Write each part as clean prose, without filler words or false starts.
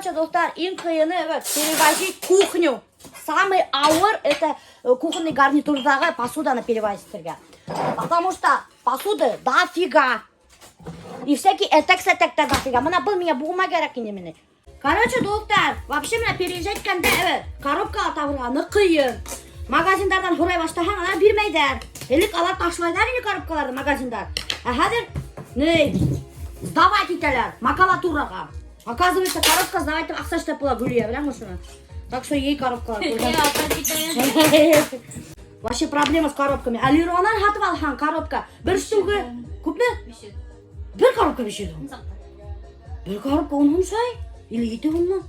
Короче, достар, инкаяны, перевозить кухню. Самый ауыр это кухонный гарнитурдағы посуданы перевозить. Потому что посуды дофига. И всякие этек-сетектер дофига. Мына был меня бугума керек инде. Короче, достар, вообще меня переезжать кәнде, коробка атавырғаны қиын. Магазиндардан хұрай баштахан, алар бермейдер. Елік алар ташлайдар или коробкаларды магазиндар. Хәзір, сдавать етелер, макалатураға. Оказывается, коробка сдавать ақса штеп бола гүлия, білем мұшыны. Так что ей коробкалар. Вообще проблема с коробками. А Леруанан хатып алған коробка. Бір штуғы, көп не? Бір коробка бешеді. Бір коробка оның шай? Или еті оның?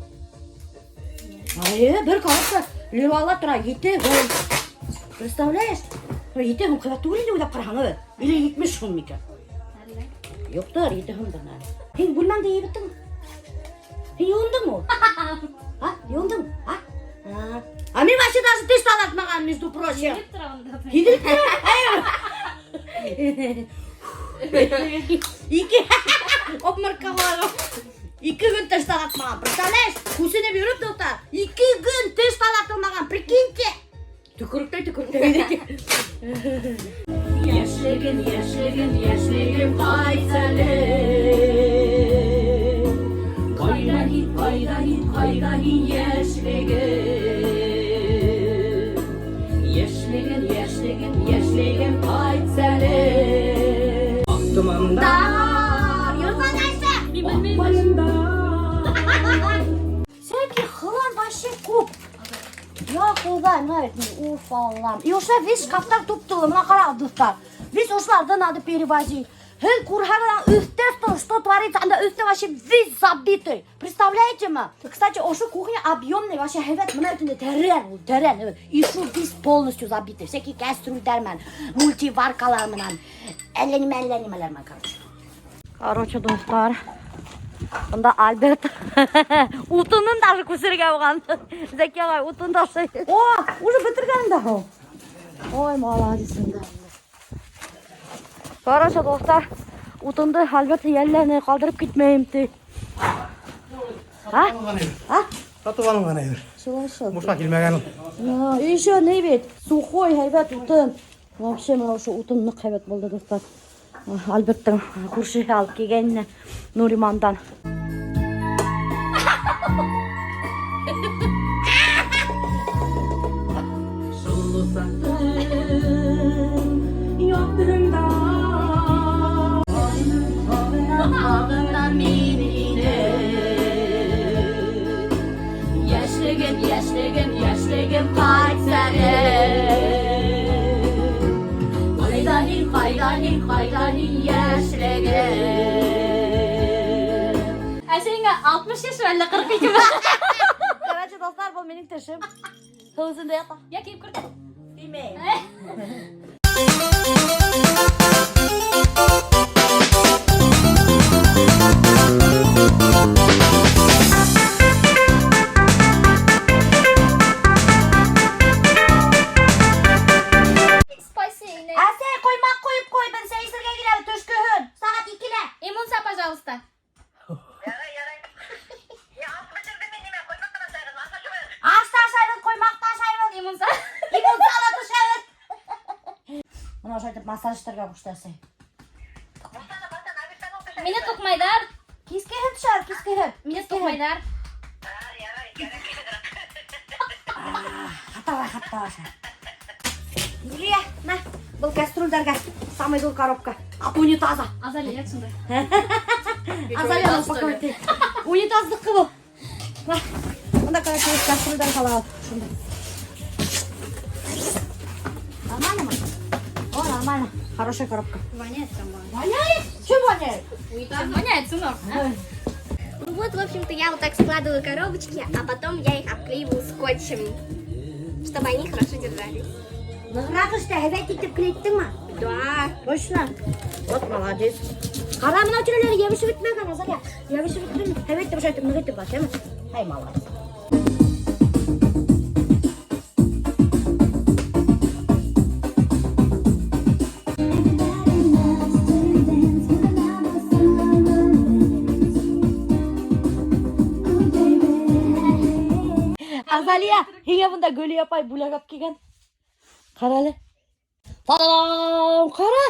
Бір коробка Леруала тұра, еті ғын. Представляешь? Еті ғын қыватты өлінде өйдап қарағаны. Или етмеш ғын мекен? Yoqdur, yetti hundan. Sen bulmam diye bittin. Sen yondun mu? Ha? Yondun mu? Ha? Ha. Men mashinasi tez talatmagan, между прочим. Gidib İki obmarka var. 2 gün tez talatmagan. Представляешь? Kusini yürüp doktor. 2 gün tez talatmagan. Прикиньте. Tükürükte. Yaşligim haytale. Kaydahin yaşligim haytale. Aklımda yoldan açsa. Bilmem. Sanki hılan başı kup. Ya kızlar, evet, uf Allah'ım. Yoksa biz şkaftar tuttuğum, ne kadar dostlar. Biz ушlardan надо перевозить. Хел курхадан üstte что творится, анда üstte вообще весь забитый. Представляете ма? Кстати, ошу кухня объемный, вообще, evet, мына өтінде терен, evet. И шу весь полностью забитый. Всякие кастрюльдермен, мультиваркалармен, эллениmeleriмен, короче, достар. Bunda Albert utunun da kusur gelgan. Zeki ağay utun da şey. Oo, уже bitirgen daha. Oy maladisin de. Короче, dostlar, utundu Albert yerlerini kaldırıp gitmeyimdi. Ha? Ha? Satıvanım bana evir. Şulaşıl. Muşa girmegenim. Ya, еще ne bit? Сухой, hayvat utun. Вообще, mana şu utunun hayvat buldu dostlar. Albert'ten kurşu alıp gelgenine Nuriman'dan. Sulu sattım yollarında ağından minine yaşligim kaysene. Haydahin yaşligim. Seninle 60 yaş var, 42 var. Короче, dostlar, bu benim taşım. Hızında yata. Ya kim kurtar? Bilmeyim. Пожалуйста. Ağaçtaşayın, koymaktaşayın. Limonsa. Limonsalatışayın. Buna şöyle masajlarga kuştasın. Meni to'qmaylar. Kiske hep şar, kiske hep. Meni to'qmaylar. Hatta. Юлия, на, был кастрюльдарга, самый дул коробка. А унитаза. Азалия шунда. Азалия упаковать. Унитаздыкы бул. На, мында короче кастрюльдар калабы. Шунда. Нормально ма? О, нормально. Хорошая коробка. Воняет там. Воняет? Чем воняет? Унитаз воняет, сынок. Ну вот, в общем-то, я вот так складываю коробочки, а потом я их обклеиваю скотчем, чтобы они хорошо держались. Награкышты, опять итеп клейттің ма? Да. Точно? Вот, молодец. Қара мынау тірелері ебіші бітмеген, Азалия. Ебіші біттің, опять деп жайтып нығытып бар, шемі? Ай, молодец. Baby Розалия, еңе бұнда Гүлия апай бұлағап келген. Қара әлі. Та-дам, қара.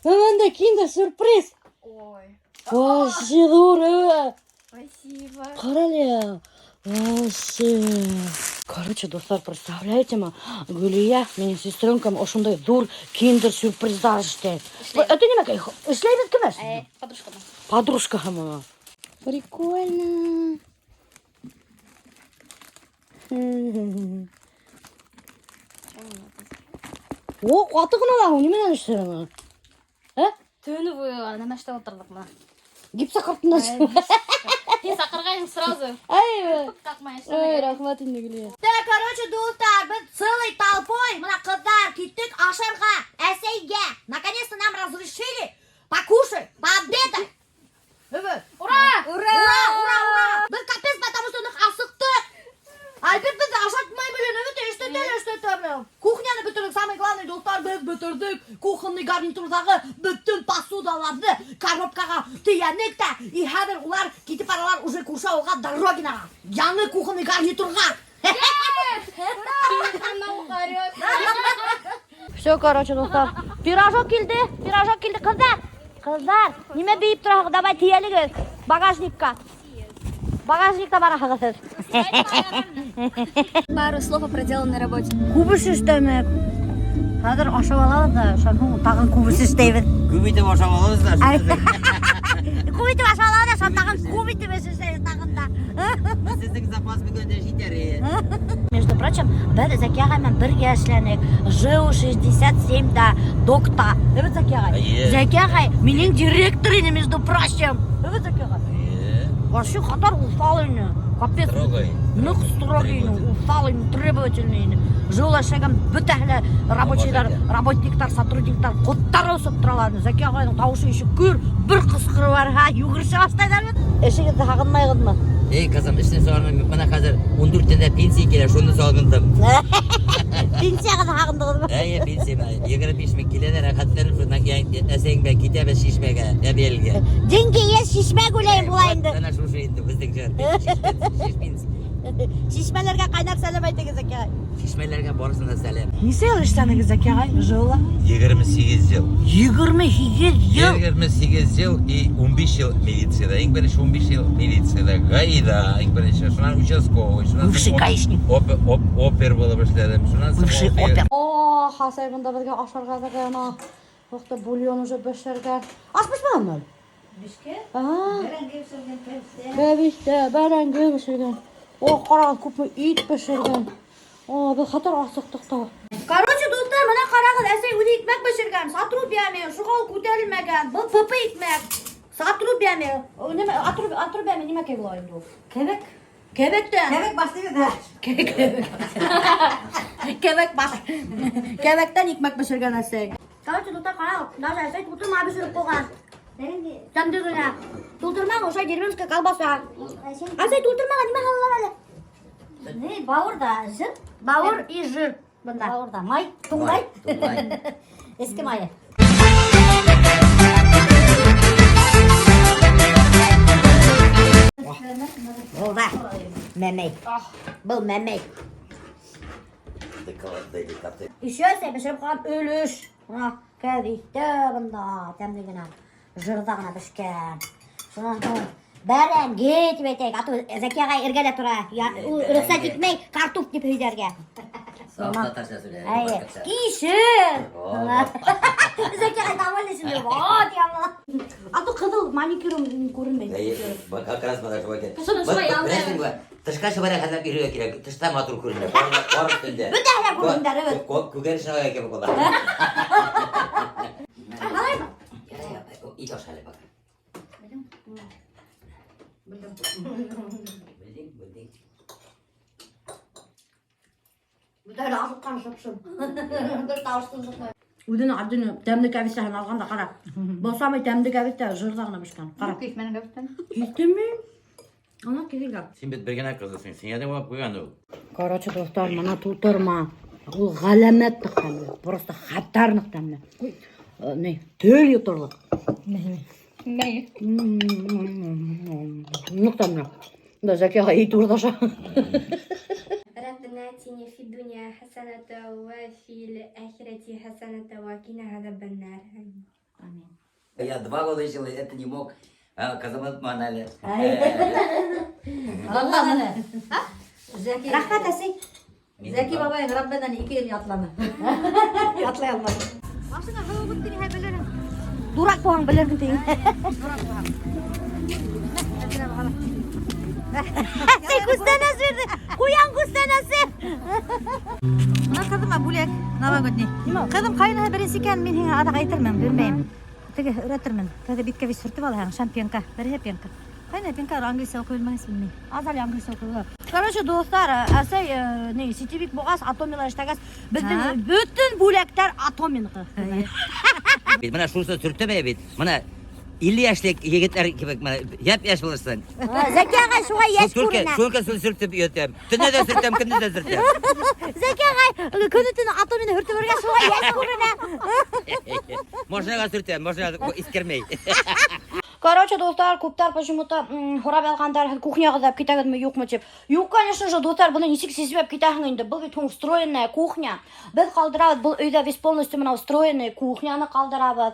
Өмінде киндер сюрприз. Ой. Вообще здорово. Спасибо. Қара әлі. Вообще. Короче, достар, представляете ма, Гүлия менің сестренкам ошондай зор киндер сюрприздар іштейді. Это не мәкей, ішлейбіз кім әшін? Подружка. Подружка мама. Прикольно. О, қуаты қына лағу, немен әніштеріңі? Түні бойы нәмә іштеп отырдық мына. Гипса қыртында жүр. Сен сақырғайың сразу. Ай, Қақмай ой, рахмат инде Гүлия. Да, короче, достар, біз целый толпой, мына қыздар, кеттік ашарға, әсейге. Наконец-то нам разрешили покушать, пообедать. Ура! Ура! Ура! Біз капец, потому что нық асықты. Альберт бізді ашатмай білен, өте, кухняны бітірдік, самый главный достар, біз бітірдік. Кухонный гарнитурдағы бүтін посудаларды коробкаға тиянік та. И хәдір олар кетіп аралар уже Куршауылға дорогинаға. Яңы кухонный гарнитурға. Все, короче, достар. Пирожок келді, қыздар. Неме бейіп тұрағы, давай тиелігіз. Багажникка. Багажникта бара хағасыз. Пару слов о проделанной работе. Кубыш іштемек. Хәдір ашып алады да, шанху тағын кубыш іштейбіз. Көбейтіп ашап алыңыз да. Кубитіп ашып алады да, шантағын кубитіп іштейбіз тағында. Сіздің запас бүгінде жетер. Между прочим, біз Зәкияғаймен бірге әшленік. ЖУ 67-да докта. Өбіт Зәкияғай? Зәкияғай, менің директорыны, между прочим. Өбіт Зәкияғай? Вообще қатар уфалыйны. Капец. Нық строгийны, уфалыйны, требовательныйны. Жол әшеген бүтәхлі рабочийлар, работниктар, сотрудниктар, қоттары өсіп тұраларыны. Зәкияғайның тауышы еще көр, бір қысқыры бар, югірші бастайдар ма? Әшегенді хағынмайғыз ма? Ей, қазам, іштен соғырмын, мына қазір 14 тенде пенсия келер, шоны соғындым. Пенсияға да хағындығыз ма? Әйе, пенсия, егірі пешмек келеді, рақаттарым, шодан кейін әсеңбе кетебі шешмеге, әбелге. Денге ес шешмек өлейін бұлайынды. Әна шушы енді біздің жар, Шешмелерге қайнар сәлем айтыңыз Зәкияғай. шешмелерге барысында сәлем. Несі өліштәніңіз Зәкияғай, жылы? 28 жыл. 28 жыл? 28 жыл и 15 жыл милицияда. Ең бірінші 15 жыл милицияда. Гаида, ең бірінші. Шынан участковый. Бывший гаишник. Опер болып ішледім. Бывший опер. О, хасай бұнда бізге ашарға дағына. Оқты бульон уже бішірген. Ашпыш ма аннан? Бішке? Бәрәңге бішірген пәлсе. Бәбішті, бәрәңге бішірген. О, қараған көпі ит пішірген. О, бұл қатар асықтық та. Короче, достар, мына қарағыз, әсей өді икмәк пішірген. Сатру бәме, шұғал көтерілмеген. Бұл пөпі икмәк. Сатру бәме. Атру бәме неме кей болайын бұл? Кебек. Кебектен. Кебек башты еді. Кебек баш. Кебектен икмәк пішірген әсей. Короче, достар, қарағыз. Даже әсей тұтырма пішіріп қоған. Жамдығына. Тұлтырмаға ошай деревенская колбаса. Әсей тұлтырмаға неме қалалар әлі? Ne, bavurda jır. Bavur и жир. Bunda. Bavurda may. Tungay. Eski mayı. Бұл да. Мәмей. Бұл мәмей. Еще әсей пішіріп қалған өліш. Кәбейті бұнда. Тәмдігіна. Жырдағына бішкен. Сонан бәрін кетіп етейік. Аты Зәкияғай іргелі тұра. Рұқсат етмей картоп деп өйдерге. Сауықта таша сөйледі. Әйе. Кишір. Зәкияғай довольнышын деп. О, диямла. Аты қызыл маникюрім көрінмейді. Әйе, как раз бада шуа кет. Соны шуа Білесің бі, тышқа шыбара қазақ үйреге керек. Тышта матур көрінді. Барып түнде. Бүтәлі көріндер, evet. Көгер шынаға кеп қолда. Қалай ма? İt aşağıya bak. Bildik. Бүтәлі асыққан шықшым. Бір тауышсын жұқмай. Өдіні абдыны тәмді кәбістәген алғанда қара. Бұл самай тәмді кәбістәген жырдағына бішкен. Қара. Кетменің көптен. Кетемей. Ана келген. Сен бет бірген аққызысың. Сен еді болып қойған ол. Короче, достар, мана тұлтырма. Ол ғаламеттік тәмді. Просто хаттарнық тәмді. Ne? Tül yuturluk. Ne? Nık tәмді. Да, Зәкияға ит ұрдаша. Рәттін آتنا في الدنيا حسنة وفي الآخرة حسنة وقنا عذاب النار. Я 2 года жил, это не мог. Казамат манали. Allah'ını. Zeki. Rahmet etsin. Zeki babayın Rabbinden 2 yıl yatlama. Yatlayalım. Başına hava bıttın he bilirim. Durak puan bilirim deyin. Sen kustanası verdi. Kuyan kustanası. Buna kızıma bulak. Nava götni. Kızım kaynağı birisi iken men hine adak aytırmam, bilmeyim. Tege öğretirmen. Tege bitke bir sürtüp al hani şampiyonka. Beri hep yanka. Kaynağı penka İngilizce okuyulmaz bilmeyim. Azal İngilizce okuyulur. Короче, достар, әсәй, не, сетевик болғас, атомилар іштәгәс, біздің бүтін бөлектер атоминғы. Bana şurası sürteme bit. Bana 50 yaşlık yigitler gibi bana yap yaş bulursun. Зәки ағай, шуға еш көрінә. Şurka sürtüp yötem. Tüne de sürtem, күнде de sürtem. Зәки ағай, күні түні атомины хүртіп өрген шуға еш көрінә. Машинаға sürtem, машинаға искермей. Короче, достар, көптер почему-то хорап алғандар кухняға да кетәгідімі yok mu деп. Yok, конечно же, достар, бұны несек сезбеп кетәгін енді. Бұл бет встроенная кухня. Біз қалдырабыз, бұл үйде біз полностью мына встроенная кухняны қалдырабыз.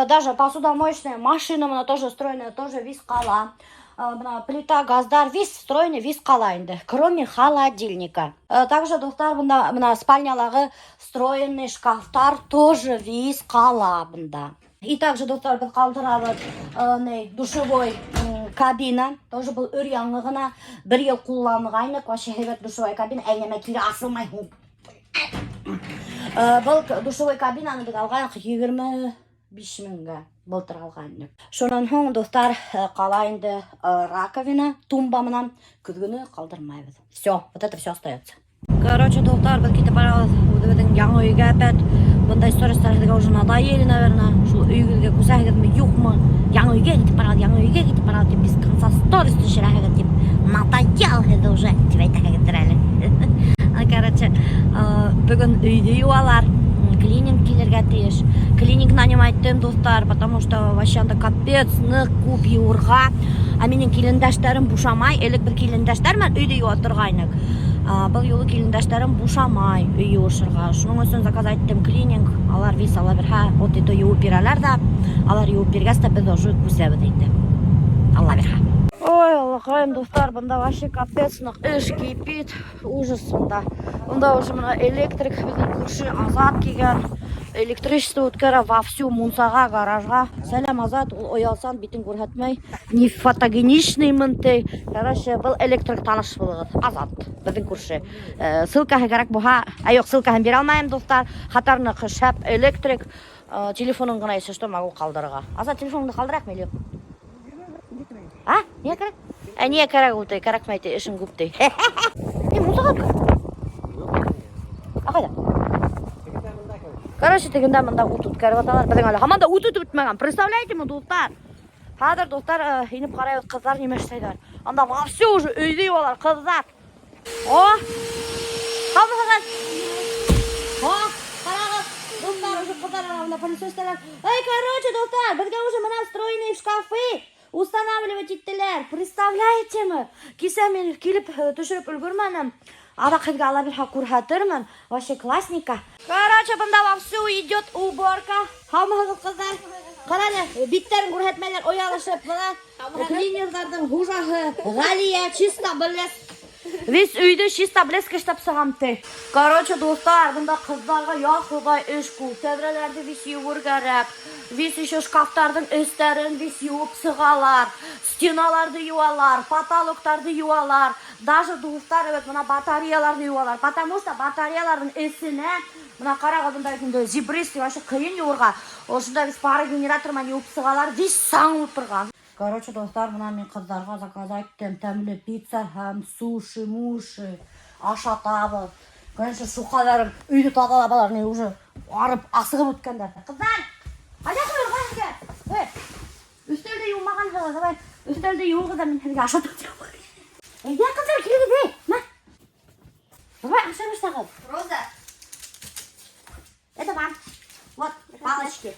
Даже посудомоечная машина мына тоже встроенная, тоже весь қала. Мына плита, газдар, весь встроенный, весь қала енді. Кроме холодильника. Также, достар, мына спальнялағы встроенный шкафтар тоже весь қала бұнда. И также, достар, біз қалдырабыз душевой кабина. Тоже бұл өр яңығына бір ел қолланғайны. Вообще, хебет душевой кабина. Әйнеме кері асылмай. Бұл душевой кабинаны біз алған 25 мыңға былтыр алған. Шонан хоң, достар, қалайынды раковина, тумбамынан күдгіні қалдырмайбыз. Все, вот это все остается. Короче, достар, біз кетіп барабыз өдің яңы үйге әпәт. Бұндай сторыстарыдыға уже надоели, наверное. Шул үйгілге көсәгідімі жоқ мұ? Яңы үйге кетіп барады, деп біз қанса сторысты жүрәгі деп надоел еді уже деп айтақығыдыр әлі. Короче, бүгін үйді юалар, клининг келерге тиеш. Клининг нанимайттым, достар, потому что вообще капец, нық, көп юырға. А менің келіндәштерім бушамай, әлік бір келіндәштермен үйді юа тұрғайнық. Бұл юлы келіндәштерім бушамай үйі ұшырға. Шының өсін заказ айттым клининг, алар вес ала бір ха, от ето юып бералар да, алар юып бергәсті біз ұжы көсәбі дейді. Алла бір ха. Ой, Аллахайым, достар, бұнда вообще капец, нық іш кипит, ужас бұнда. Бұнда уже мұна электрик, біздің көрші Азат кеген, электричество өткері вовсю Мунсаға, гаражға. Сәлем, Азат, оялсан, бетін көрхетмей, не фотогеничный мұнты. Короче, бұл электрик таныш бұлығыз, Азат, біздің көрші. Ссылкаға керек бұға, айоқ, ссылкаға бер алмайым, достар. Қатарны қышап, электрик, телефонын ғына есі что могу қалдырға. Азат, телефоныңды қалдырақ мелек? А? Не керек? Не керек ұлтай, керек мәйті, ішін көпті. Мұсаға көр? Қайда? Короче, тегінде мұнда ұтып кәріп аталар. Біздің әлі хаманда ұтып бітмеген. Представляете мы, достар? Қазір, достар, еніп қарай қыздар немеш сайдар. Анда вовсю уже үйдей олар, қыздар. О! Қалдығыз! О! Қарағыз! Достар, уже қыздар арауында полицейстерлер. Эй, короче, достар, бізге уже мына встроенный шкафы устанавливать иттілер. Представляете мы? Кесе мен келіп түшіріп үлгірмәнім. Ада қидға ала бір көрхәтірмін. Вообще классника. Короче, бұнда вовсю идет уборка. Хамығыз қыздар. Қараны, биттерін көрхәтмәлер оялышып. Бұна клинерлардың хужағы. Ғалия, чисто білес. Весь үйді чисто білес кіштап сығамты. Короче, достар, бұнда қыздарға яқылдай үш күл. Тәбірелерді весь юыр керек. Весь еще шкафтардың үстерін весь юып сығалар. Стеналарды юалар, потолоктарды юалар. Даже достар, evet, бұна батареяларды юалар. Потому что батареялардың үсіне, бұна қараға бұндай күнді зибристі, вообще қиын юырға. Осында весь пары генератормен юып сығалар, весь саңылып тұрған. Короче, достар, мұна мен қыздарға заказ айттым. Тәмлі пицца, һәм суши, муши, ашатабы. Конечно, шуқаларым үйді тазалабалар, не уже арып асығып өткендер. Қыздар, қайда қойыр қойырға? Үстелді юылмаған қылы, үстелді юылғы да мен хәлге ашатып тұрмын. Әйде қыздар, келеді де, ма? Давай, ашамыш тағыз. Роза. Это вам. Вот, палочки.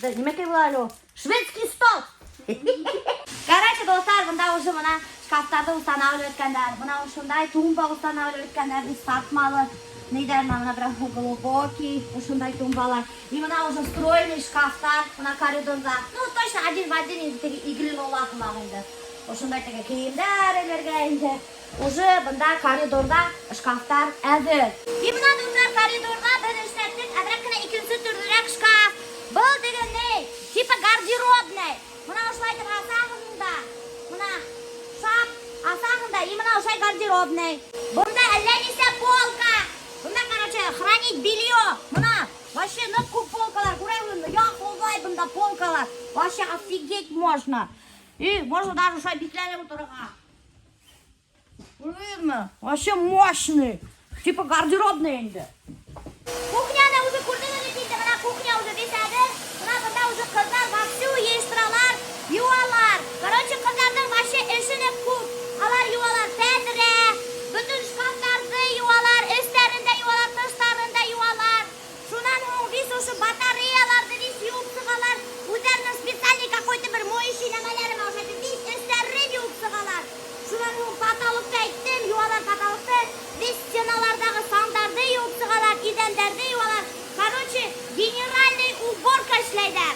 Немекей было, алло. Шведский стол. Короче, достар, бұнда уже мұна шкафтарды устанавливать еткенler. Мына ушундай тумба устанавливать еткенler. Biz сатмалы. Нейдер мына бірақ глубокий. Ушундай тумбалар. И мына уже встроенный шкафтар. Мына коридорда. Ну, точно один в один игрин олатылар инде. Ушундай теге кийимдер элерге инде. Уже мында коридорда шкафтар әзер. И мына достар коридорда біз эшлеттик. Әбрәккенә икенче түрдерәк шкаф. Бұл деген не? Типа гардеробный. Мына ушулайтып асагында. Мына шап асагында. И мына ушай гардеробный. Бунда әллә нисә полка. Бунда, короче, хранить белье. Мына вообще нык күп полкалар. Күрәсезме? Я холбай бунда полкалар. Вообще офигеть можно. И можно даже ушай бикләргә утырырга. Видно? Вообще мощный. Типа гардеробный инде. Кухняны уже күрдегез инде. Мына кухня уже бесәде. Мына бунда уже кызлар вовсю ештыралар, юалар. Короче, кызларның вообще эшене күп. Алар юалар тәдре, бүтүн шкафтарды юалар, өстәрендә юалар, тыштарында юалар. Шунан һуң biz ушу батареяларды biz юып сыгалар. Үзләренең специальный какой-то бер моющий нәмәләре бар. Biz өстәрен юып сыгалар. Шунан һуң потолокта әйттем, юалар потолокта. Biz стеналардагы сандарды юып сыгалар, идәндәрде юалар. Короче, генеральный уборка эшләйдәр.